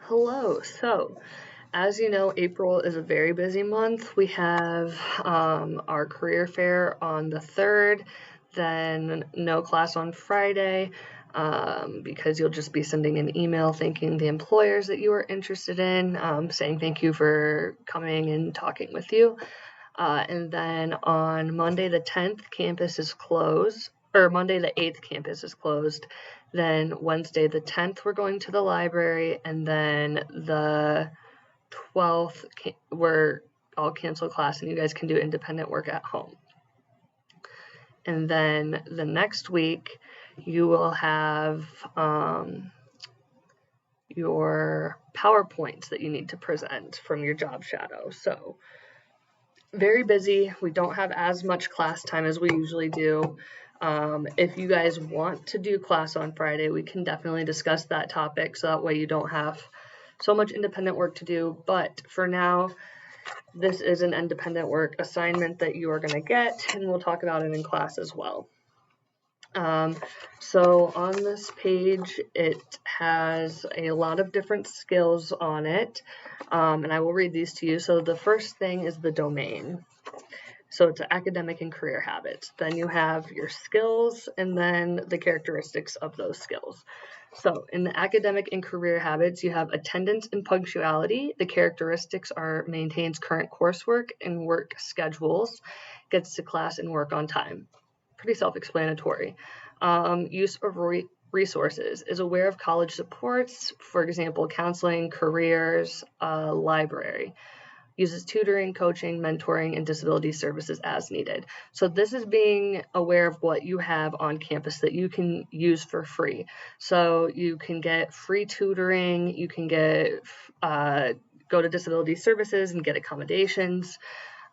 Hello. So, as you know, April is a very busy month. We have our career fair on the 3rd, then no class on Friday because you'll just be sending an email thanking the employers that you are interested in, saying thank you for coming and talking with you. And then on Monday the 10th, campus is closed, or Monday the 8th, campus is closed. Then Wednesday the 10th, we're going to the library, and then the 12th, I'll cancel class and you guys can do independent work at home. And then the next week, you will have your PowerPoints that you need to present from your job shadow. So very busy. We don't have as much class time as we usually do. If you guys want to do class on Friday, we can definitely discuss that topic so that way you don't have so much independent work to do. But for now, this is an independent work assignment that you are going to get, and we'll talk about it in class as well. So on this page, it has a lot of different skills on it, and I will read these to you. So the first thing is the domain. So it's academic and career habits. Then you have your skills and then the characteristics of those skills. So in the academic and career habits, you have attendance and punctuality. The characteristics are maintains current coursework and work schedules, gets to class and work on time. Pretty self-explanatory. Use of resources, is aware of college supports, for example, counseling, careers, library. Uses tutoring, coaching, mentoring, and disability services as needed. So this is being aware of what you have on campus that you can use for free. So you can get free tutoring, you can get go to disability services and get accommodations.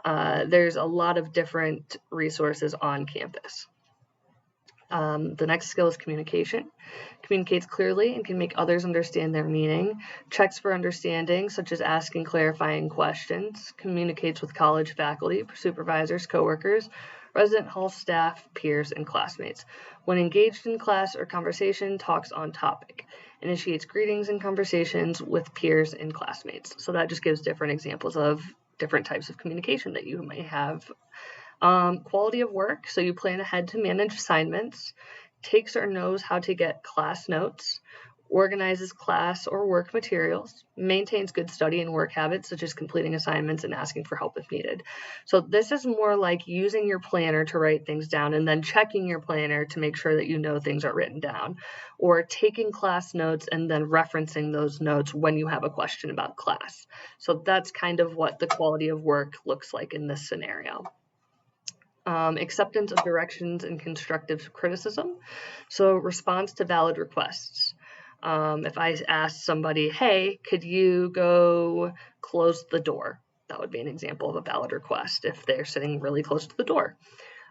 There's a lot of different resources on campus. The next skill is communication. Communicates clearly and can make others understand their meaning. Checks for understanding, such as asking clarifying questions. Communicates with college faculty, supervisors, coworkers, resident hall staff, peers, and classmates. When engaged in class or conversation, talks on topic. Initiates greetings and conversations with peers and classmates. So that just gives different examples of different types of communication that you may have. Quality of work, so you plan ahead to manage assignments, takes or knows how to get class notes, organizes class or work materials, maintains good study and work habits such as completing assignments and asking for help if needed. So this is more like using your planner to write things down and then checking your planner to make sure that you know things are written down, or taking class notes and then referencing those notes when you have a question about class. So that's kind of what the quality of work looks like in this scenario. Acceptance of directions and constructive criticism. So response to valid requests. If I ask somebody, hey, could you go close the door? That would be an example of a valid request if they're sitting really close to the door.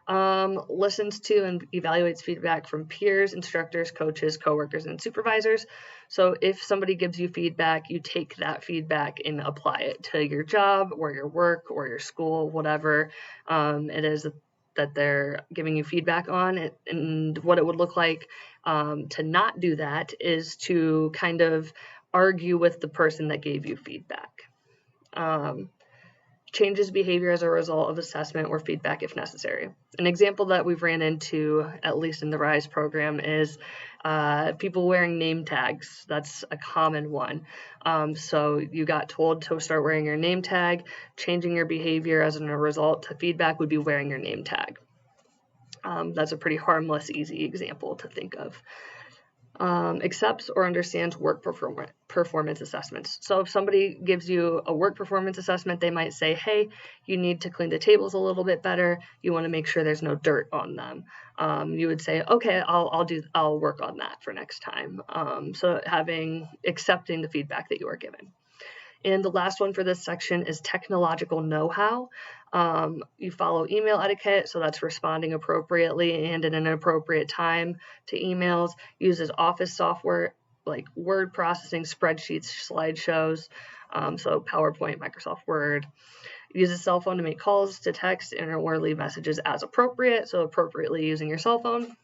Listens to and evaluates feedback from peers, instructors, coaches, coworkers, and supervisors. So if somebody gives you feedback, you take that feedback and apply it to your job or your work or your school, whatever it is that they're giving you feedback on. And what it would look like to not do that is to kind of argue with the person that gave you feedback. Changes behavior as a result of assessment or feedback if necessary. An example that we've ran into, at least in the RISE program, is people wearing name tags. That's a common one. So you got told to start wearing your name tag. Changing your behavior as a result to feedback would be wearing your name tag. That's a pretty harmless, easy example to think of. Accepts or understands work performance assessments. So if somebody gives you a work performance assessment, they might say, hey, you need to clean the tables a little bit better. You want to make sure there's no dirt on them. You would say, okay, I'll work on that for next time. So accepting the feedback that you are given. And the last one for this section is technological know-how. You follow email etiquette, so that's responding appropriately and in an appropriate time to emails. Uses office software like word processing, spreadsheets, slideshows, so PowerPoint, Microsoft Word. Uses cell phone to make calls, to text, and or leave messages as appropriate, so appropriately using your cell phone.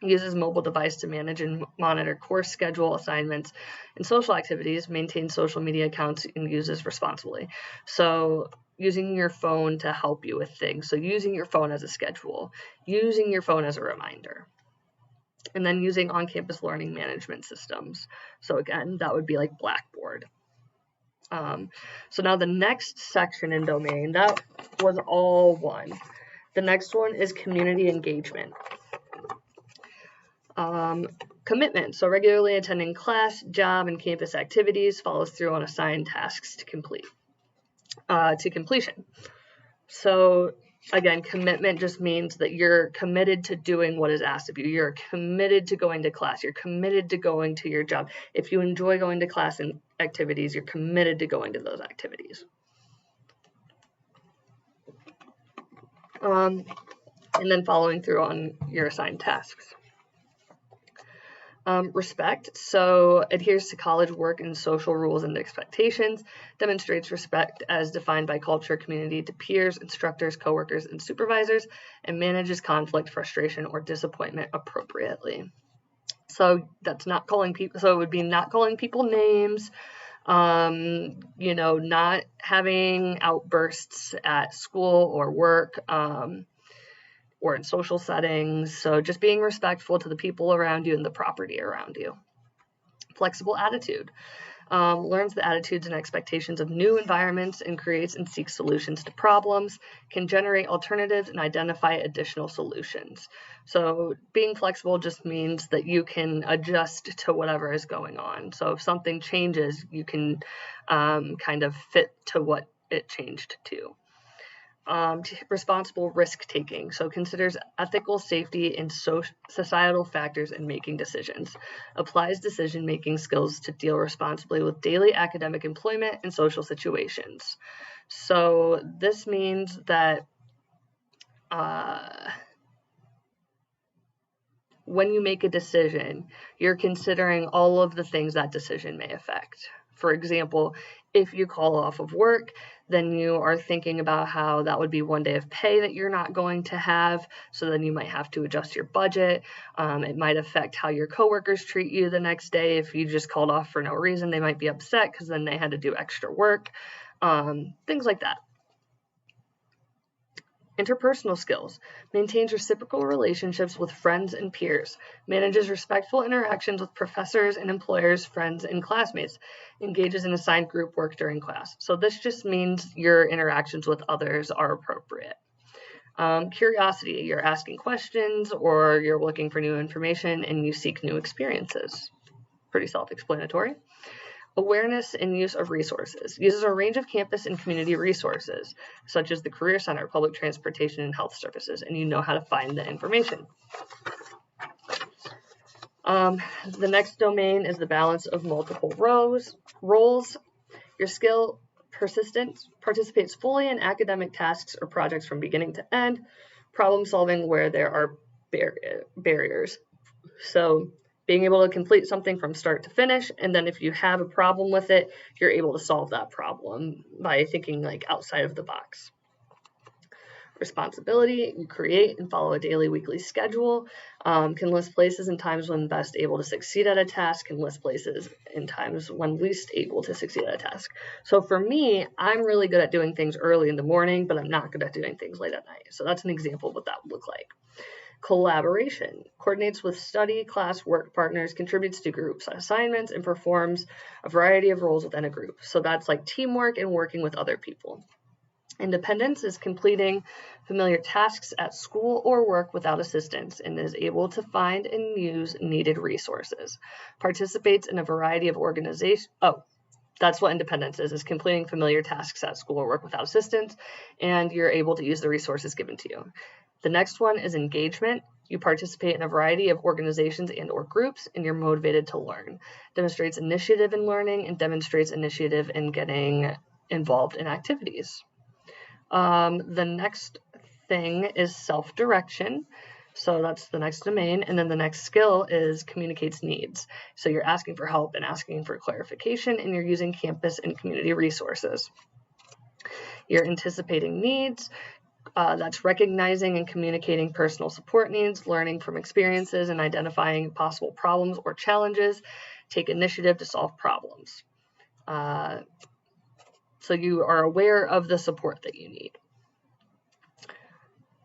uses mobile device to manage and monitor course schedule, assignments, and social activities, maintains social media accounts, and uses responsibly. So using your phone to help you with things. So using your phone as a schedule, using your phone as a reminder. And then using on-campus learning management systems. So again, that would be like Blackboard. So now the next section in domain, that was all one. The next one is community engagement. Commitment, so regularly attending class, job, and campus activities, follows through on assigned tasks to completion. So again, commitment just means that you're committed to doing what is asked of you. You're committed to going to class. You're committed to going to your job. If you enjoy going to class and activities, you're committed to going to those activities. And then following through on your assigned tasks. Respect, so adheres to college work and social rules and expectations, demonstrates respect as defined by culture, community to peers, instructors, coworkers, and supervisors, and manages conflict, frustration, or disappointment appropriately. So that's not calling people, so it would be not calling people names, not having outbursts at school or work, or in social settings. So just being respectful to the people around you and the property around you. Flexible attitude. Learns the attitudes and expectations of new environments and creates and seeks solutions to problems, can generate alternatives and identify additional solutions. So being flexible just means that you can adjust to whatever is going on. So if something changes, you can kind of fit to what it changed to. Responsible risk-taking, so considers ethical, safety, and societal factors in making decisions. Applies decision-making skills to deal responsibly with daily academic employment and social situations. So this means that when you make a decision, you're considering all of the things that decision may affect. For example, if you call off of work, then you are thinking about how that would be one day of pay that you're not going to have. So then you might have to adjust your budget. It might affect how your coworkers treat you the next day. If you just called off for no reason, they might be upset because then they had to do extra work. Things like that. Interpersonal skills, maintains reciprocal relationships with friends and peers, manages respectful interactions with professors and employers, friends, and classmates, engages in assigned group work during class. So this just means your interactions with others are appropriate. Curiosity, you're asking questions or you're looking for new information and you seek new experiences. Pretty self-explanatory. Awareness and use of resources. Uses a range of campus and community resources, such as the Career Center, public transportation, and health services, and you know how to find the information. The next domain is the balance of multiple roles. Your skill persistence participates fully in academic tasks or projects from beginning to end, problem solving where there are barriers. So being able to complete something from start to finish, and then if you have a problem with it, you're able to solve that problem by thinking like outside of the box. Responsibility, you create and follow a daily, weekly schedule, can list places and times when best able to succeed at a task, can list places and times when least able to succeed at a task. So for me, I'm really good at doing things early in the morning, but I'm not good at doing things late at night. So that's an example of what that would look like. Collaboration, coordinates with study, class, work partners, contributes to groups assignments, and performs a variety of roles within a group. So that's like teamwork and working with other people. Independence is completing familiar tasks at school or work without assistance and is able to find and use needed resources. Participates in a variety of organizations. Oh, that's what independence is completing familiar tasks at school or work without assistance, and you're able to use the resources given to you. The next one is engagement. You participate in a variety of organizations and or groups, and you're motivated to learn. Demonstrates initiative in learning and demonstrates initiative in getting involved in activities. The next thing is self-direction. So that's the next domain. And then the next skill is communicates needs. So you're asking for help and asking for clarification, and you're using campus and community resources. You're anticipating needs. That's recognizing and communicating personal support needs, learning from experiences, and identifying possible problems or challenges. Take initiative to solve problems. So you are aware of the support that you need.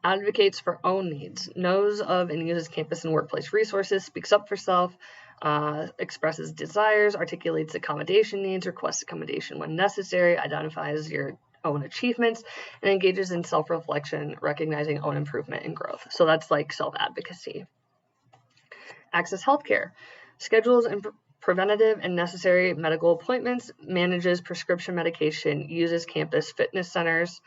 Advocates for own needs, knows of and uses campus and workplace resources, speaks up for self, expresses desires, articulates accommodation needs, requests accommodation when necessary, identifies your own achievements, and engages in self-reflection, recognizing own improvement and growth. So that's like self-advocacy. Access healthcare, schedules and preventative and necessary medical appointments, manages prescription medication, uses campus fitness centers,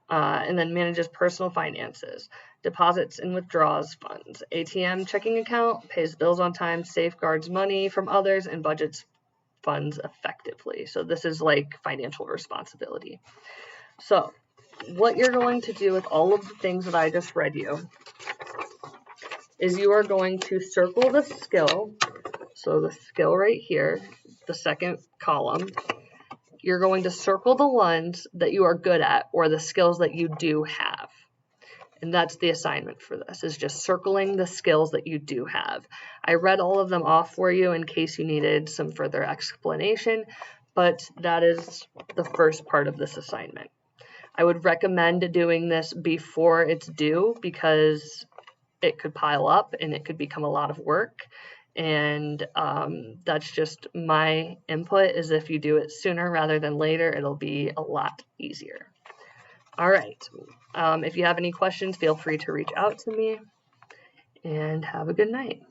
and then manages personal finances, deposits and withdraws funds, ATM checking account, pays bills on time, safeguards money from others, and budgets funds effectively. So this is like financial responsibility. So what you're going to do with all of the things that I just read you is you are going to circle the skill. So the skill right here, the second column, you're going to circle the ones that you are good at or the skills that you do have. And that's the assignment for this, is just circling the skills that you do have. I read all of them off for you in case you needed some further explanation, but that is the first part of this assignment. I would recommend doing this before it's due because it could pile up and it could become a lot of work. And that's just my input, is if you do it sooner rather than later, it'll be a lot easier. All right. If you have any questions, feel free to reach out to me, and have a good night.